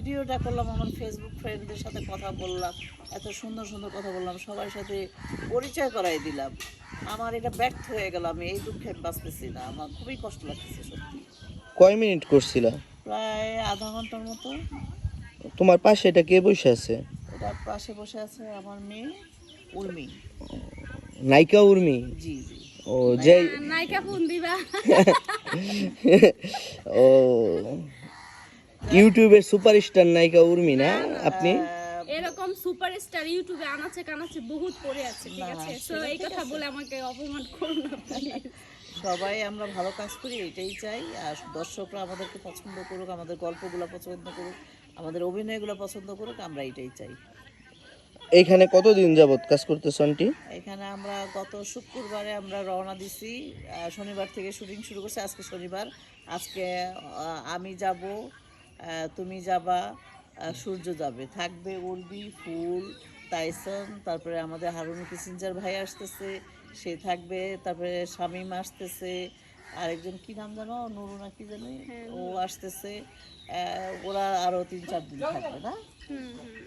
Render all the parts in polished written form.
ভিডিওটা করলাম, আমার ফেসবুক ফ্রেন্ডদের সাথে কথা বললাম, এত সুন্দর সুন্দর কথা বললাম, সবার সাথে পরিচয় করাই দিলাম। আমার এটা ব্যর্থ হয়ে গেল, আমি এই দুঃখে আমি বাঁচতেছি না, আমার খুবই কষ্ট লাগতেছে সত্যি। কয় মিনিট করছিলা? প্রায় আধা ঘন্টার মতো। তোমার পাশে এটা কে বসে আছে? এটার পাশে বসে আছে আমার মেয়ে উর্মি। নায়িকা উর্মি? জি জি। ও যে নায়িকা ফোন দিবা। ও ইউটিউবের সুপারস্টার নায়িকা উর্মি না আপনি? এরকম সুপারস্টার ইউটিউবে আনাচে কানাচে বহুত পড়ে আছে, ঠিক আছে? সো এই কথা বলে আমাকে অপমান করো না প্লিজ। সবাই আমরা ভালো কাজ করি, এটাই চাই। আর দর্শকরা আমাদেরকে পছন্দ করুক, আমাদের গল্পগুলো পছন্দ করুক, আমাদের অভিনয়গুলো পছন্দ করুক, আমরা এটাই চাই। এইখানে কতদিন যাবত কাজ করতেছ আন্টি? এখানে আমরা গত শুক্রবারে আমরা রওনা দিছি, শনিবার থেকে শুটিং শুরু করছি। আজকে শনিবার, আজকে আমি যাব, তুমি যাবা, সূর্য যাবে, থাকবে উর্বি, ফুল, টাইসন, তারপরে আমাদের হারুন কিসিঞ্জার ভাই আসতেছে, সে থাকবে, তারপরে শামীম আসতেছে, আরেকজন কি নাম জানো, নুরু না কি জানি, ও আসতেছে। ওরা আরও 3-4 দিন থাকবে না,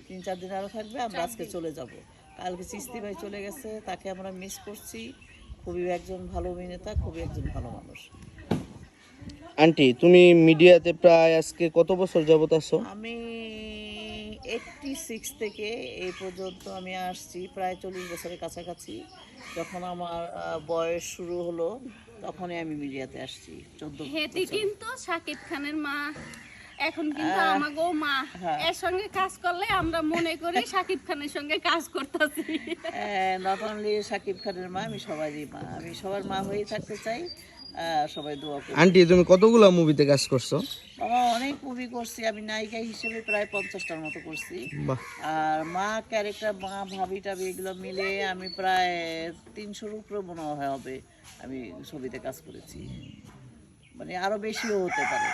3-4 দিন আরও থাকবে। আমরা আজকে চলে যাব। কালকে চিস্তি ভাই চলে গেছে, তাকে আমরা মিস করছি। খুবই একজন ভালো অভিনেতা, খুবই একজন ভালো মানুষ। আন্টি তুমি মিডিয়াতে প্রায় আজকে কত বছর যাবত আছো? আমি 86 থেকে এই পর্যন্ত আমি আসছি, প্রায় 40 বছরের কাছাকাছি। যখন আমার বয়স শুরু হলো তখনই আমি মিডিয়াতে আসছি, 14 হেতি বছর। কিন্তু শাকিব খানের মা, এখন কিন্তু আমাগো মা। হ্যাঁ। এর সঙ্গে কাজ করলে আমরা মনে করি শাকিব খানের সঙ্গে কাজ করতেছি। নট অনলি শাকিব খানের মা, আমি সবারই মা, আমি সবার মা হয়েই থাকতে চাই। সবাই দোয়া করি। আন্টি তুমি কতগুলো মুভিতে কাজ করছো? বাবা অনেক মুভি করছি, আমি নায়িকা হিসেবে প্রায় 50টার মতো করছি। বাহ। আর মা ক্যারেক্টার, মা ভাবি টাবি এগুলো মিলে আমি প্রায় 300-র উপরে মনে হয় হবে আমি ছবিতে কাজ করেছি। মানে আরও বেশিও হতে পারে,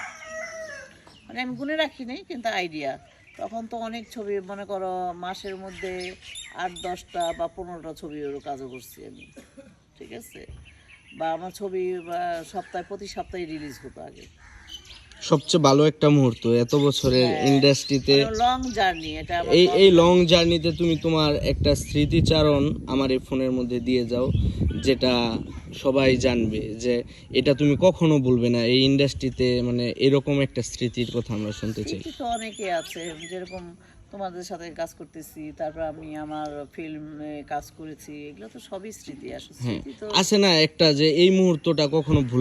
মানে আমি গুনে রাখি নাই, কিন্তু আইডিয়া। তখন তো অনেক ছবি, মনে করো মাসের মধ্যে 8-10টা বা 15টা ছবি ওরও কাজও করছি আমি, ঠিক আছে? বা আমার ছবি সপ্তাহে, প্রতি সপ্তাহে রিলিজ হতো আগে। সবচেয়ে ভালো একটা মুহূর্ত এত বছরের ইন্ডাস্ট্রিতে, লং জার্নি এটা আমার। এই লং জার্নিতে তুমি তোমার একটা স্মৃতিচারণ আমার এই ফোনের মধ্যে দিয়ে যাও, যেটা সবাই জানবে যে এটা তুমি কখনো ভুলবে না এই ইন্ডাস্ট্রিতে, মানে এরকম একটা স্মৃতির কথা আমরা শুনতে চাই। স্মৃতি তো অনেকেই আছে, যেরকম তোমাদের সাথে কাজ করতেছি, তারপর আমি আমার ফিল্মে কাজ করেছি, এগুলো তো সবই স্মৃতি। আসলে হ্যাঁ, স্মৃতি তো আছে না একটা যে এই মুহূর্তটা কখনো ভুলা